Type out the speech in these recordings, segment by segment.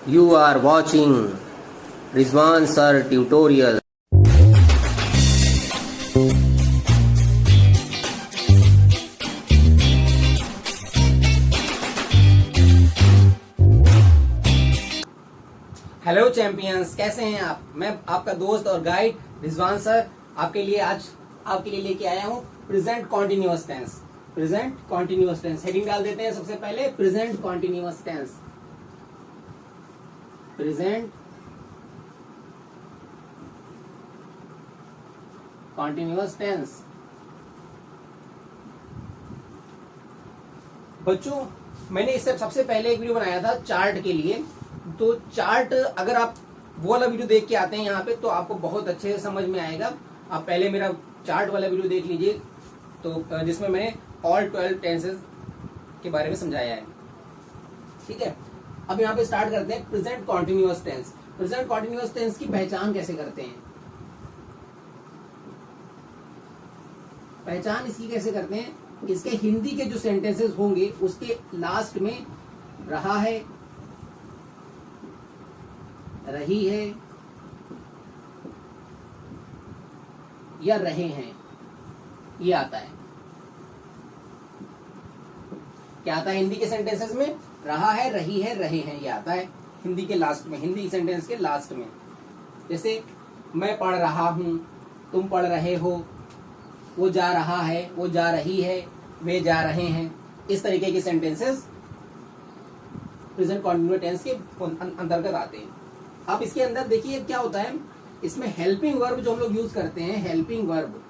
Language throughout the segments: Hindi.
You are watching Rizwan Sir Tutorial. Hello champions, कैसे हैं आप? मैं आपका दोस्त और गाइड रिजवान सर आपके लिए आज आपके लिए लेके आया हूं present continuous tense. Present continuous tense heading डाल देते हैं सबसे पहले, present continuous tense. Present continuous tense. बच्चों, मैंने इससे सबसे पहले एक वीडियो बनाया था चार्ट के लिए। तो चार्ट अगर आप वो वाला वीडियो देख के आते हैं यहाँ पे तो आपको बहुत अच्छे से समझ में आएगा। आप पहले मेरा चार्ट वाला वीडियो देख लीजिए, तो जिसमें मैंने ऑल 12 टेंसेस के बारे में समझाया है। ठीक है, अब यहाँ पे स्टार्ट करते हैं present continuous tense. Present continuous टेंस की पहचान कैसे करते हैं? पहचान इसकी कैसे करते हैं? इसके हिंदी के जो सेंटेंसेस होंगे उसके लास्ट में रहा है, रही है या रहे हैं, ये आता है। क्या आता है हिंदी के सेंटेंसेस में? रहा है, रही है, रहे हैं, ये आता है हिंदी के लास्ट में, हिंदी सेंटेंस के लास्ट में। जैसे मैं पढ़ रहा हूं, तुम पढ़ रहे हो, वो जा रहा है, वो जा रही है, वे जा रहे हैं। इस तरीके के सेंटेंसेस प्रेजेंट कॉन्टिन्यूअस टेंस के अंतर्गत आते हैं। अब इसके अंदर देखिए क्या होता है, इसमें हेल्पिंग वर्ब जो हम लोग यूज करते हैं, हेल्पिंग वर्ब।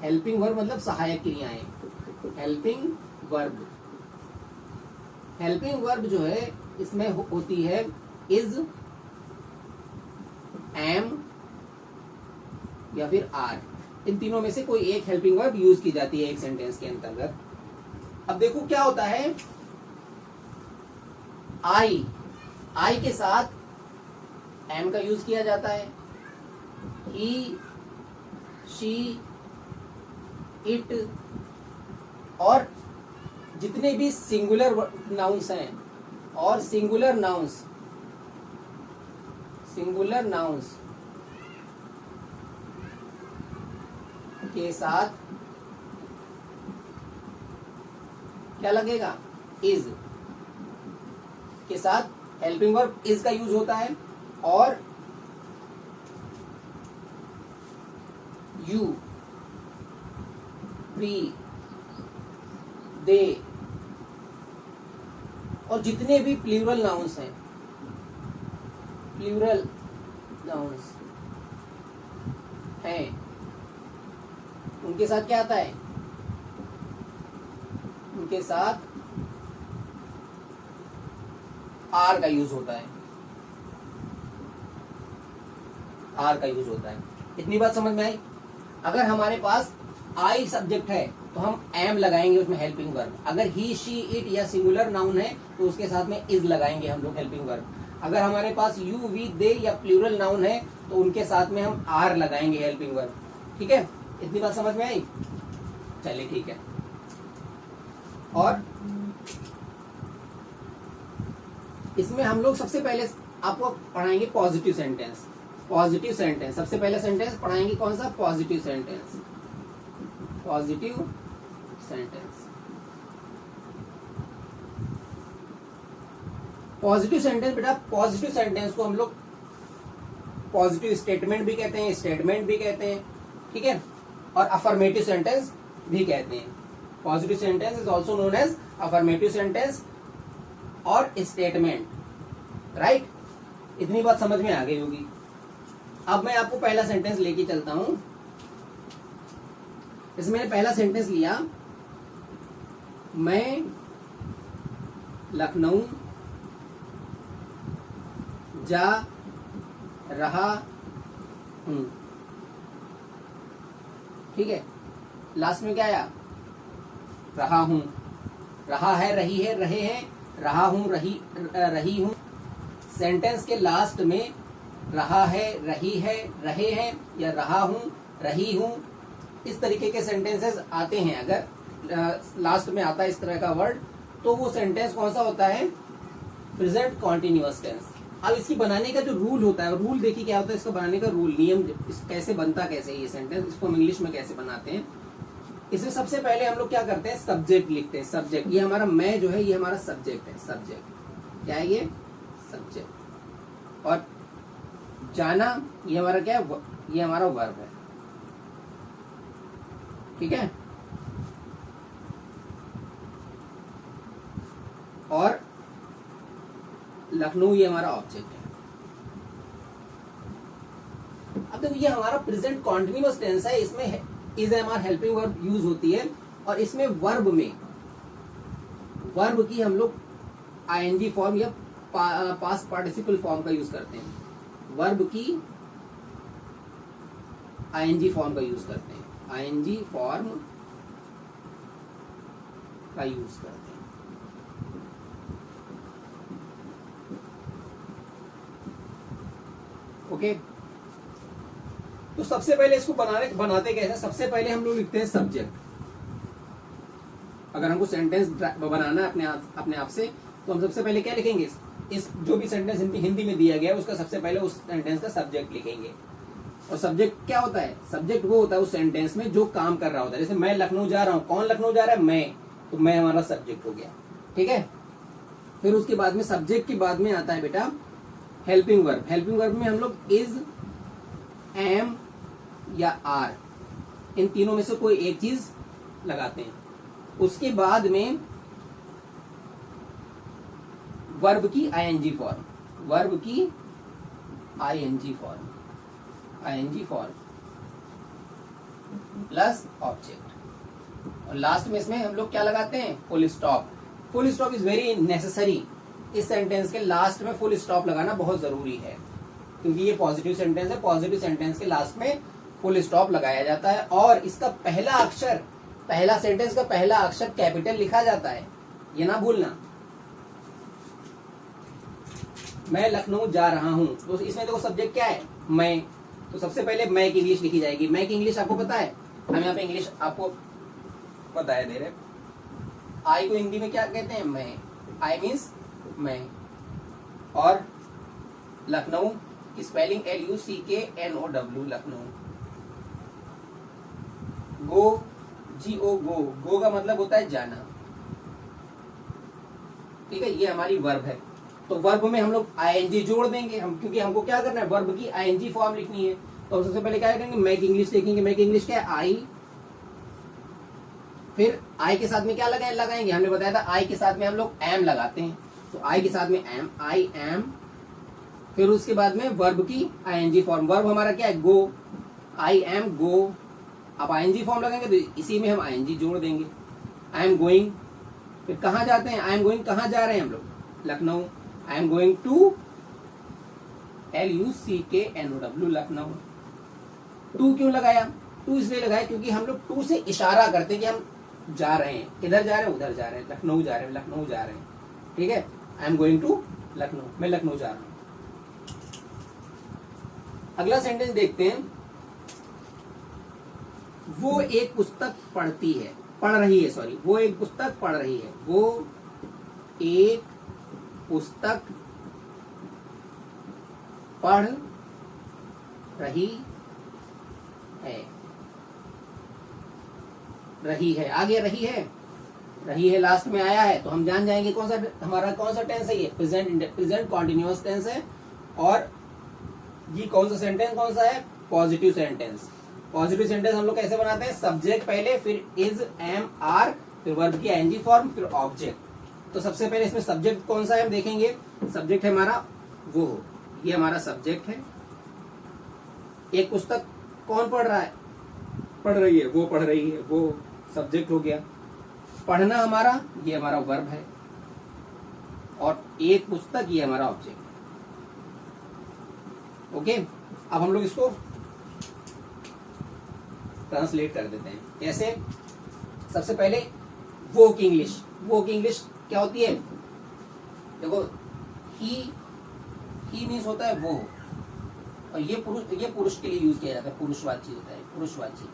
हेल्पिंग वर्ब मतलब सहायक क्रियाएं। हेल्पिंग वर्ब, हेल्पिंग वर्ब जो है इसमें होती है इज, एम या फिर आर। इन तीनों में से कोई एक हेल्पिंग वर्ब यूज की जाती है एक सेंटेंस के अंतर्गत। अब देखो क्या होता है, आई के साथ एम का यूज किया जाता है। ही, शी, इट और जितने भी सिंगुलर नाउन्स हैं और सिंगुलर नाउन्स के साथ क्या लगेगा? इज के साथ हेल्पिंग वर्ब इज का यूज होता है। और यू, वी, दे और जितने भी प्लूरल नाउन्स हैं, प्लूरल नाउन्स हैं, उनके साथ क्या आता है? उनके साथ आर का यूज होता है। आर का यूज होता है। इतनी बात समझ में आई? अगर हमारे पास आई सब्जेक्ट है तो हम एम लगाएंगे उसमें हेल्पिंग वर्ब। अगर ही, शी, इट या सिंगुलर नाउन है तो उसके साथ में इज लगाएंगे हम लोग हेल्पिंग वर्ब। अगर हमारे पास यू, वी, दे या प्लूरल नाउन है तो उनके साथ में हम आर लगाएंगे हेल्पिंग वर्ब। ठीक है, इतनी बात समझ में आई? चलिए ठीक है। और इसमें हम लोग सबसे पहले आपको पढ़ाएंगे पॉजिटिव सेंटेंस। पॉजिटिव सेंटेंस सबसे पहले सेंटेंस पढ़ाएंगे कौन सा? Positive sentence. Positive sentence. Positive sentence बेटा, पॉजिटिव सेंटेंस को हम लोग पॉजिटिव स्टेटमेंट भी कहते हैं, स्टेटमेंट भी कहते हैं। ठीक है, और अफर्मेटिव सेंटेंस भी कहते हैं। Positive sentence is also known as affirmative sentence और स्टेटमेंट। राइट, इतनी बात समझ में आ गई होगी। अब मैं आपको पहला सेंटेंस लेके चलता हूं। इसमें मैंने पहला सेंटेंस लिया, मैं लखनऊ जा रहा हूं। ठीक है, लास्ट में क्या आया? रहा हूं। रहा है, रही है, रहे हैं, रहा हूं, रही हूं। सेंटेंस के लास्ट में रहा है, रही है, रहे हैं या रहा हूं, रही हूं, इस तरीके के सेंटेंसेस आते हैं। अगर लास्ट में आता है इस तरह का वर्ड तो वो सेंटेंस कौन सा होता है? Present continuous tense. अब इसकी बनाने का जो रूल होता है, रूल देखिए क्या होता है इसका बनाने का रूल, नियम कैसे बनता कैसे ये सेंटेंस, इसको हम इंग्लिश में कैसे बनाते हैं। इसमें सबसे पहले हम लोग क्या करते हैं, सब्जेक्ट लिखते हैं। सब्जेक्ट, ये हमारा मैं जो है ये हमारा सब्जेक्ट है। सब्जेक्ट क्या है, ये सब्जेक्ट। और जाना ये हमारा क्या है, ये हमारा वर्ब है। ठीक है। और लखनऊ ये हमारा ऑब्जेक्ट है। अब देखो ये हमारा प्रेजेंट कॉन्टिन्यूअस टेंस है, इसमें is am are helping verb use होती है। और इसमें वर्ब में वर्ब की हम लोग आईएनजी फॉर्म या पास्ट पार्टिसिपल फॉर्म का यूज करते हैं। वर्ब की आईएनजी फॉर्म का यूज करते हैं। आईएनजी फॉर्म का यूज करते हैं। ओके। तो सबसे पहले इसको बनाते कैसे, सबसे पहले हम लोग लिखते हैं सब्जेक्ट। अगर हमको सेंटेंस बनाना है अपने आप से, तो हम सबसे पहले क्या लिखेंगे, इस जो भी सेंटेंस हिंदी में दिया गया है उसका सबसे पहले उस सेंटेंस का सब्जेक्ट लिखेंगे। और सब्जेक्ट क्या होता है, सब्जेक्ट वो होता है उस सेंटेंस में जो काम कर रहा होता है। जैसे मैं लखनऊ जा रहा हूँ, कौन लखनऊ जा रहा है, मैं, तो मैं हमारा सब्जेक्ट हो गया। ठीक है। फिर उसके बाद में सब्जेक्ट के बाद में आता है बेटा हेल्पिंग वर्ब। हेल्पिंग वर्ब में हम लोग इज, एम या आर, इन तीनों में से कोई एक चीज लगाते हैं। उसके बाद में वर्ब की आईएनजी फॉर्म, वर्ब की ING form, ING form plus object. और लास्ट में इसमें हम लोग क्या लगाते हैं, full stop. Full stop is very necessary. इस सेंटेंस के लास्ट में फुल स्टॉप लगाना बहुत जरूरी है, क्योंकि ये पॉजिटिव सेंटेंस है। पॉजिटिव सेंटेंस के लास्ट में फुल स्टॉप लगाया जाता है। और इसका पहला अक्षर, पहला सेंटेंस का पहला अक्षर कैपिटल लिखा जाता है, ये ना भूलना। मैं लखनऊ जा रहा हूं, तो इसमें देखो सब्जेक्ट क्या है, मैं। तो सबसे पहले मैं की इंग्लिश लिखी जाएगी। मैं की इंग्लिश आपको पता है, हम यहाँ पे इंग्लिश आपको बताया दे रहे। आई को हिंदी में क्या कहते हैं, मैं। आई मीन्स मैं। और लखनऊ की स्पेलिंग LUCKNOW, लखनऊ। गो, GO, गो का मतलब होता है जाना। ठीक है, ये हमारी वर्ब है। तो वर्ब में हम लोग आईएनजी जोड़ देंगे हम, क्योंकि हमको क्या करना है, वर्ब की आईएनजी फॉर्म लिखनी है। तो सबसे पहले क्या करेंगे, मैं की इंग्लिश लिखेंगे। मैं की इंग्लिश क्या है, आई। फिर आई के साथ में क्या लगाएंगे, हमने बताया था आई के साथ में हम लोग एम लगाते हैं। तो आई के साथ में एम, आई एम। फिर उसके बाद में वर्ब की आईएनजी फॉर्म। वर्ब हमारा क्या है, गो, आई एम गो। अब आईएनजी फॉर्म लगाएंगे तो इसी में हम आईएनजी जोड़ देंगे। आई एम गोइंग। फिर कहाँ जाते हैं, आई एम गोइंग, कहाँ जा रहे हैं हम लोग, Lucknow. I am going to, LUCKNOW, Lucknow. To क्यों लगाया, टू इसलिए लगाया क्योंकि हम लोग टू से इशारा करते हैं कि हम जा रहे हैं। किधर जा रहे हैं, उधर जा रहे हैं, लखनऊ जा रहे हैं, लखनऊ जा रहे हैं। ठीक है, I am going to Lucknow, मैं लखनऊ जा रहा हूं। अगला सेंटेंस देखते हैं। वो एक पुस्तक पढ़ती है, पढ़ रही है, सॉरी, वो एक पुस्तक पढ़ रही है। वो एक पुस्तक पढ़ रही है। रही है, आगे रही है लास्ट में आया है, तो हम जान जाएंगे कौन सा हमारा कौन सा टेंस है, ये प्रेजेंट कॉन्टिन्यूअस टेंस है। और ये कौन सा सेंटेंस कौन सा है, पॉजिटिव सेंटेंस। पॉजिटिव सेंटेंस हम लोग कैसे बनाते हैं, सब्जेक्ट पहले, फिर इज, एम, आर, फिर वर्ब की आईएनजी फॉर्म, फिर ऑब्जेक्ट। तो सबसे पहले इसमें सब्जेक्ट कौन सा है हम देखेंगे। सब्जेक्ट है हमारा वो, ये हमारा सब्जेक्ट है। एक पुस्तक कौन पढ़ रहा है, पढ़ रही है, वो पढ़ रही है, वो सब्जेक्ट हो गया। पढ़ना हमारा, ये हमारा वर्ब है। और एक पुस्तक, ये हमारा ऑब्जेक्ट है। ओके, अब हम लोग इसको ट्रांसलेट कर देते हैं। कैसे, सबसे पहले वो की इंग्लिश। वो की इंग्लिश क्या होती है, देखो, ही मीन्स होता है वो, और ये पुरुष के लिए यूज किया जाता है, पुरुषवाची होता है, पुरुषवाची।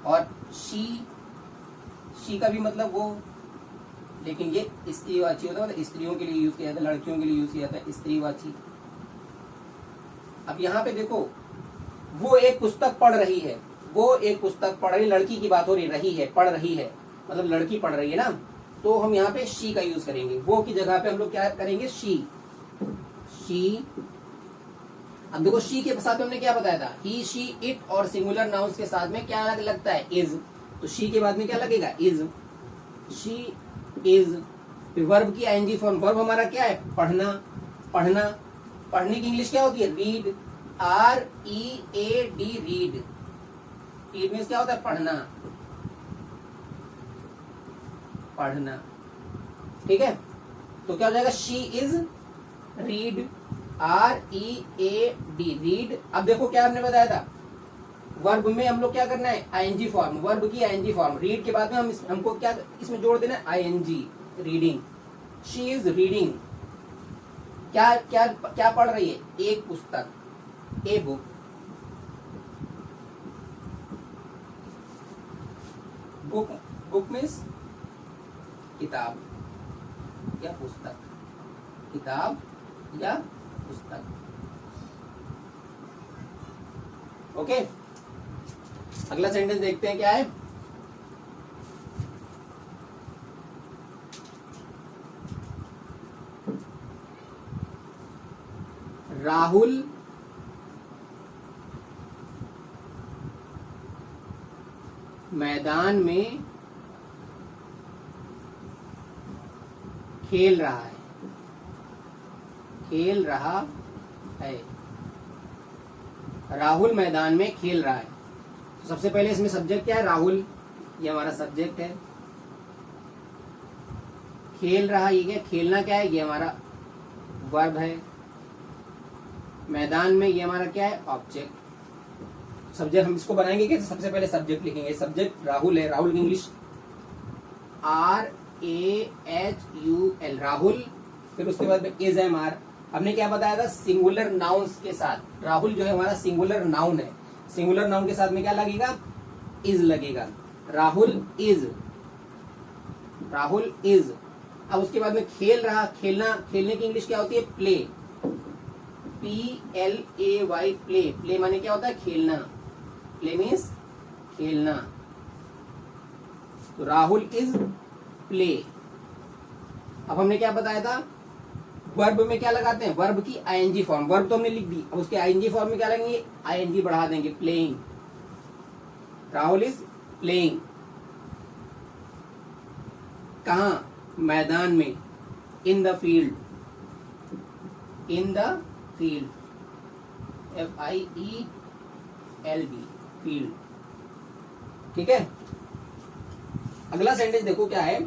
और शी का भी मतलब वो, लेकिन ये स्त्रीवाची होता है, मतलब स्त्रियों के लिए यूज किया जाता है, लड़कियों के लिए यूज किया जाता है स्त्रीवाची। अब यहाँ पे देखो, वो एक पुस्तक पढ़ रही है, वो एक पुस्तक पढ़ रही, लड़की की बात हो रही है, पढ़ रही है, मतलब लड़की पढ़ रही है ना, तो हम यहाँ पे शी का यूज करेंगे। वो की जगह पे हम लोग क्या करेंगे, शी। अब देखो शी के साथ में हमने क्या बताया था, ही, शी, इट और सिंगुलर नाउन्स के साथ में क्या लगता है, इज। तो शी के बाद में क्या लगेगा, इज। She is. फिर वर्ब की आईएनजी फॉर्म, वर्ब हमारा क्या है, पढ़ना। पढ़ना, पढ़ने की इंग्लिश क्या होती है, read. READ, read. Read means क्या होता है, पढ़ना। पढ़ना, ठीक है। तो क्या हो जाएगा, she is read, READ, read. अब देखो क्या हमने बताया था, वर्ब में हम लोग क्या करना है, आईएनजी फॉर्म, वर्ब की आईएनजी फॉर्म। रीड के बाद में हमको क्या इसमें जोड़ देना है, ING, reading. She is reading, क्या क्या क्या पढ़ रही है, एक पुस्तक, ए बुक। बुक मीन्स किताब या पुस्तक, किताब या पुस्तक। ओके, अगला सेंटेंस देखते हैं क्या है। राहुल मैदान में खेल रहा है, खेल रहा है। राहुल मैदान में खेल रहा है। तो सबसे पहले इसमें सब्जेक्ट क्या है, राहुल, ये हमारा सब्जेक्ट है। खेल रहा, ये क्या, खेलना क्या है, ये हमारा वर्ब है। मैदान में, ये हमारा क्या है, ऑब्जेक्ट। सब्जेक्ट हम इसको बनाएंगे कैसे, सबसे पहले सब्जेक्ट लिखेंगे। सब्जेक्ट राहुल है, राहुल की इंग्लिश RAHUL, राहुल। फिर उसके बाद में इज एम आर। हमने क्या बताया था, सिंगुलर नाउन्स के साथ। राहुल जो है हमारा सिंगुलर नाउन है, सिंगुलर नाउन के साथ में क्या लगेगा, इज लगेगा। Rahul is, Rahul is. अब उसके बाद में खेल रहा, खेलना, खेलने की इंग्लिश क्या होती है, प्ले, PLAY, प्ले। प्ले माने क्या होता है, खेलना। प्ले मीन्स खेलना। तो राहुल इज प्ले। अब हमने क्या बताया था, वर्ब में क्या लगाते हैं, वर्ब की आईएनजी फॉर्म। वर्ब तो हमने लिख दी, अब उसके आईएनजी फॉर्म में क्या लगेंगे, आईएनजी बढ़ा देंगे, प्लेइंग। Rahul is playing. कहां, मैदान में, in the field, in the field, FIELD, field. ठीक है। अगला सेंटेंस देखो क्या है,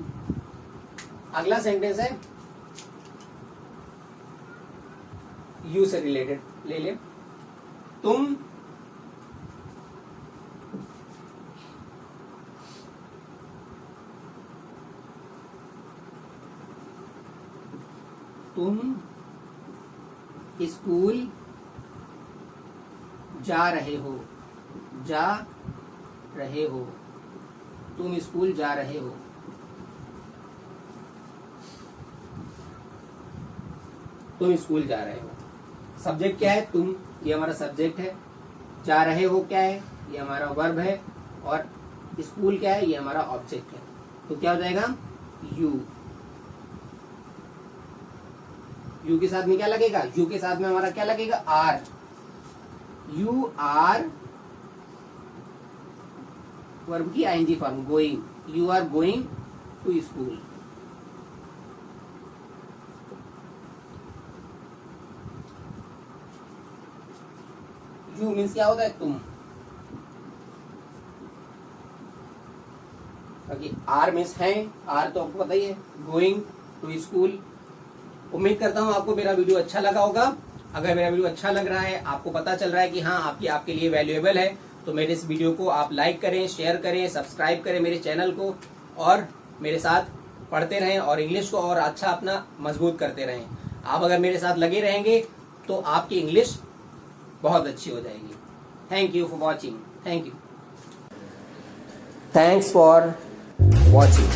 अगला सेंटेंस है यू से रिलेटेड, ले ले। तुम स्कूल जा रहे हो, जा रहे हो। तुम स्कूल जा रहे हो। तुम स्कूल जा रहे हो। सब्जेक्ट क्या है, तुम, ये हमारा सब्जेक्ट है। जा रहे हो क्या है, ये हमारा वर्ब है। और स्कूल क्या है, ये हमारा ऑब्जेक्ट है। तो क्या हो जाएगा, यू। यू के साथ में क्या लगेगा, यू के साथ में हमारा क्या लगेगा, आर। यू आर, वर्ब की ING form, going. You are going to school. You means क्या होता है, तुम। बाकी आर मीन्स है, आर तो आपको पता ही है, गोइंग टू स्कूल। उम्मीद करता हूं आपको मेरा वीडियो अच्छा लगा होगा। अगर मेरा वीडियो अच्छा लग रहा है, आपको पता चल रहा है कि हाँ आपके लिए वैल्यूएबल है, तो मेरे इस वीडियो को आप लाइक करें, शेयर करें, सब्सक्राइब करें मेरे चैनल को, और मेरे साथ पढ़ते रहें और इंग्लिश को और अच्छा अपना मजबूत करते रहें। आप अगर मेरे साथ लगे रहेंगे तो आपकी इंग्लिश बहुत अच्छी हो जाएगी। Thank you for watching. Thank you. Thanks for watching.